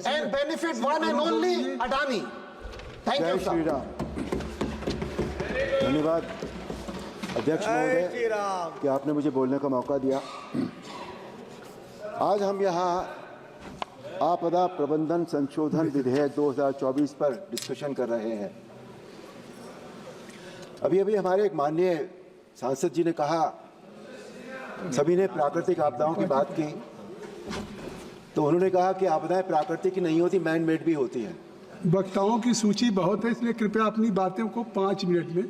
and benefit one and only Adani. Thank you, जय श्री राम। धन्यवाद अध्यक्ष महोदय कि आपने मुझे बोलने का मौका दिया। आज हम यहाँ आपदा प्रबंधन संशोधन विधेयक 2024 पर डिस्कशन कर रहे हैं। अभी अभी हमारे एक माननीय सांसद जी ने कहा, सभी ने प्राकृतिक आपदाओं की बात की, तो उन्होंने कहा कि आपदाएं प्राकृतिक नहीं होती, मैन मेड भी होती हैं। वक्ताओं की सूची बहुत है, इसलिए कृपया अपनी बातों को 5 मिनट में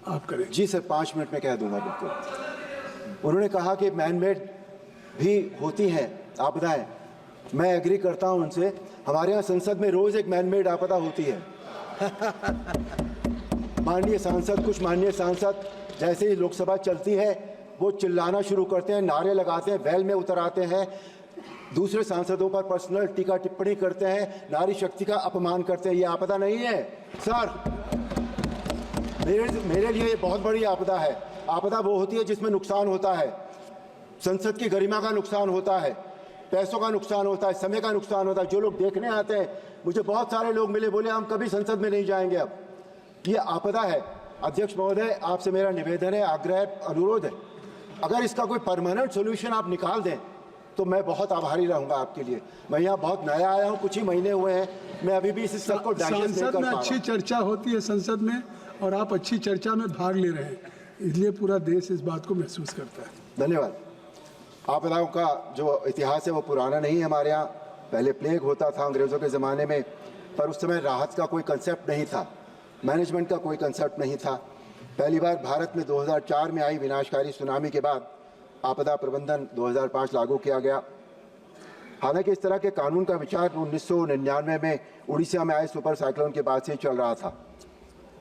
आप करें। जी सर, 5 मिनट में कह दूंगा बिल्कुल। उन्होंने कहा कि मैन मेड भी होती हैं आपदाएं। मैं एग्री करता हूं उनसे। हमारे यहाँ संसद में रोज एक मैन मेड आपदा होती है। कुछ माननीय सांसद जैसे ही लोकसभा चलती है वो चिल्लाना शुरू करते हैं, नारे लगाते हैं, वैल में उतर आते हैं, दूसरे सांसदों पर पर्सनल टीका टिप्पणी करते हैं, नारी शक्ति का अपमान करते हैं। ये आपदा नहीं है सर, मेरे लिए ये बहुत बड़ी आपदा है। आपदा वो होती है जिसमें नुकसान होता है, संसद की गरिमा का नुकसान होता है, पैसों का नुकसान होता है, समय का नुकसान होता है। जो लोग देखने आते हैं, मुझे बहुत सारे लोग मिले, बोले हम कभी संसद में नहीं जाएंगे। अब ये आपदा है। अध्यक्ष महोदय, आपसे मेरा निवेदन है, आग्रह, अनुरोध है, अगर इसका कोई परमानेंट सोल्यूशन आप निकाल दें तो मैं बहुत आभारी रहूंगा आपके लिए। मैं यहाँ बहुत नया आया हूँ, कुछ ही महीने हुए हैं, मैं अभी भी इस सब को संसद में अच्छी चर्चा होती है संसद में, और आप अच्छी चर्चा में भाग ले रहे हैं, इसलिए पूरा देश इस बात को महसूस करता है। धन्यवाद। आपदाओं का जो इतिहास है वो पुराना नहीं है। हमारे यहाँ पहले प्लेग होता था अंग्रेज़ों के ज़माने में, पर उस समय राहत का कोई कंसेप्ट नहीं था, मैनेजमेंट का कोई कंसेप्ट नहीं था। पहली बार भारत में 2004 में आई विनाशकारी सुनामी के बाद आपदा प्रबंधन 2005 लागू किया गया। हालांकि इस तरह के कानून का विचार 1999 में उड़ीसा में आए सुपर साइक्लोन के बाद से चल रहा था।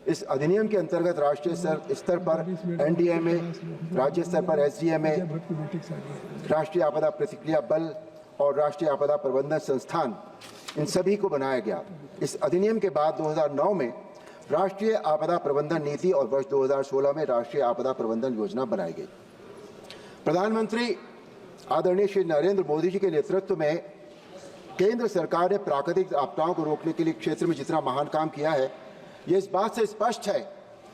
इस अधिनियम के अंतर्गत राष्ट्रीय स्तर पर एनडीएमए, राज्य स्तर पर एसडीएमए, राष्ट्रीय आपदा प्रतिक्रिया बल और राष्ट्रीय आपदा प्रबंधन संस्थान, इन सभी को बनाया गया। इस अधिनियम के बाद 2009 में राष्ट्रीय आपदा प्रबंधन नीति और वर्ष 2016 में राष्ट्रीय आपदा प्रबंधन योजना बनाई गई। प्रधानमंत्री आदरणीय श्री नरेंद्र मोदी जी के नेतृत्व में केंद्र सरकार ने प्राकृतिक आपदाओं को रोकने के लिए क्षेत्र में जितना महान काम किया है, ये इस बात से स्पष्ट है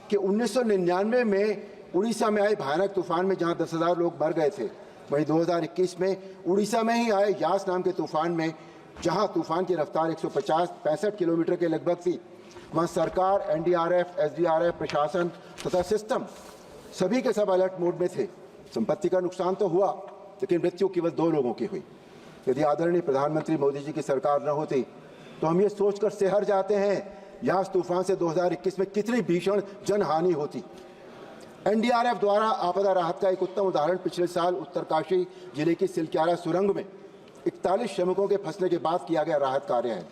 कि 1999 में उड़ीसा में आए भयानक तूफान में जहां 10,000 लोग मर गए थे, वहीं 2021 में उड़ीसा में ही आए यास नाम के तूफान में, जहां तूफान की रफ्तार 165 किलोमीटर के लगभग थी, वहां सरकार, एनडीआरएफ, एसडीआरएफ, प्रशासन तथा सिस्टम सभी के सब अलर्ट मोड में थे। संपत्ति का नुकसान तो हुआ, लेकिन मृत्यु केवल 2 लोगों की हुई। यदि आदरणीय प्रधानमंत्री मोदी जी की सरकार न होती तो हम ये सोचकर सिहर जाते हैं यास तूफान से 2021 में कितनी भीषण जनहानि होती। एनडीआरएफ द्वारा आपदा राहत का एक उत्तम उदाहरण पिछले साल उत्तरकाशी जिले की सिलक्यारा सुरंग में 41 श्रमिकों के फंसने के बाद किया गया राहत कार्य है।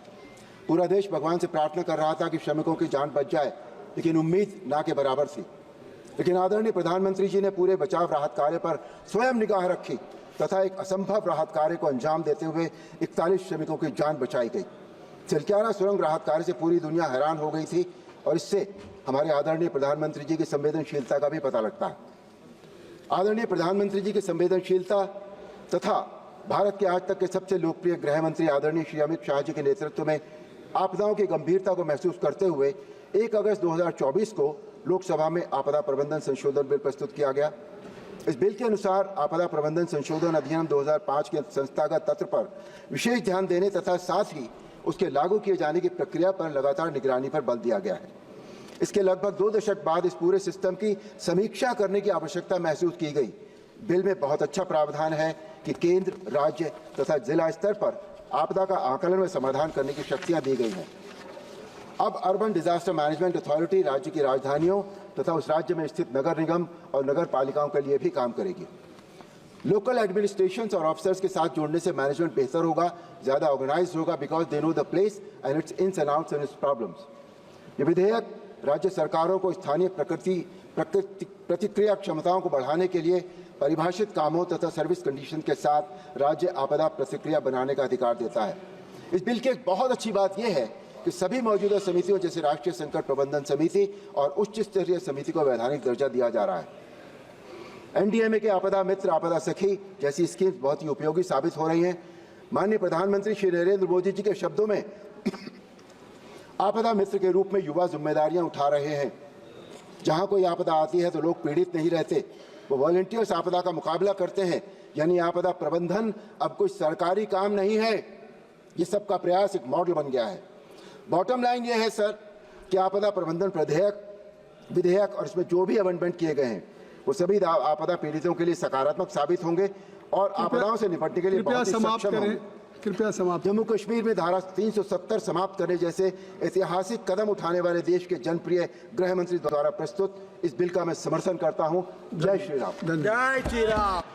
पूरा देश भगवान से प्रार्थना कर रहा था कि श्रमिकों की जान बच जाए, लेकिन उम्मीद ना के बराबर थी। लेकिन आदरणीय प्रधानमंत्री जी ने पूरे बचाव राहत कार्य पर स्वयं निगाह रखी तथा एक असंभव राहत कार्य को अंजाम देते हुए 41 श्रमिकों की जान बचाई गई। सिलक्यारा सुरंग राहत कार्य से पूरी दुनिया हैरान हो गई थी, और इससे हमारे आदरणीय प्रधानमंत्री जी की संवेदनशीलता का भी पता लगता है। आदरणीय प्रधानमंत्री जी की संवेदनशीलता तथा भारत के आज तक के सबसे लोकप्रिय गृह मंत्री आदरणीय श्री अमित शाह जी के नेतृत्व में आपदाओं की गंभीरता को महसूस करते हुए 1 अगस्त 2024 को लोकसभा में आपदा प्रबंधन संशोधन बिल प्रस्तुत किया गया। इस बिल के अनुसार आपदा प्रबंधन संशोधन अधिनियम 2005 के संस्थागत तत्व पर विशेष ध्यान देने तथा साथ ही उसके लागू किए जाने की प्रक्रिया पर लगातार निगरानी पर बल दिया गया है। इसके लगभग 2 दशक बाद इस पूरे सिस्टम की समीक्षा करने की आवश्यकता महसूस की गई। बिल में बहुत अच्छा प्रावधान है कि केंद्र, राज्य तथा जिला स्तर पर आपदा का आकलन व समाधान करने की शक्तियां दी गई हैं। अब अर्बन डिजास्टर मैनेजमेंट अथॉरिटी राज्य की राजधानियों तथा उस राज्य में स्थित नगर निगम और नगर पालिकाओं के लिए भी काम करेगी। लोकल एडमिनिस्ट्रेशंस और ऑफिसर्स के साथ जोड़ने से मैनेजमेंट बेहतर होगा, ज़्यादा ऑर्गेनाइज्ड होगा, because they know the place and its ins and outs and its problems. ये विधेयक राज्य सरकारों को स्थानीय प्रतिक्रिया क्षमताओं को बढ़ाने के लिए परिभाषित कामों तथा सर्विस कंडीशन के साथ राज्य आपदा प्रतिक्रिया बनाने का अधिकार देता है। इस बिल की एक बहुत अच्छी बात यह है कि सभी मौजूदा समितियों जैसे राष्ट्रीय संकट प्रबंधन समिति और उच्च स्तरीय समिति को वैधानिक दर्जा दिया जा रहा है। एनडीएमए के आपदा मित्र, आपदा सखी जैसी स्कीम्स बहुत ही उपयोगी साबित हो रही हैं। माननीय प्रधानमंत्री श्री नरेंद्र मोदी जी के शब्दों में आपदा मित्र के रूप में युवा जिम्मेदारियां उठा रहे हैं। जहां कोई आपदा आती है तो लोग पीड़ित नहीं रहते, वो वॉलंटियर्स आपदा का मुकाबला करते हैं। यानी आपदा प्रबंधन अब कोई सरकारी काम नहीं है, ये सबका प्रयास एक मॉडल बन गया है। बॉटम लाइन ये है सर कि आपदा प्रबंधन विधेयक और इसमें जो भी अमेंडमेंट किए गए हैं वो सभी आपदा पीड़ितों के लिए सकारात्मक साबित होंगे और आपदाओं से निपटने के लिए बहुत ही सक्षम होंगे। कृपया समाप्त। जम्मू कश्मीर में धारा 370 समाप्त करने जैसे ऐतिहासिक कदम उठाने वाले देश के जनप्रिय गृह मंत्री द्वारा प्रस्तुत इस बिल का मैं समर्थन करता हूं। जय श्री राम। जय श्री राम।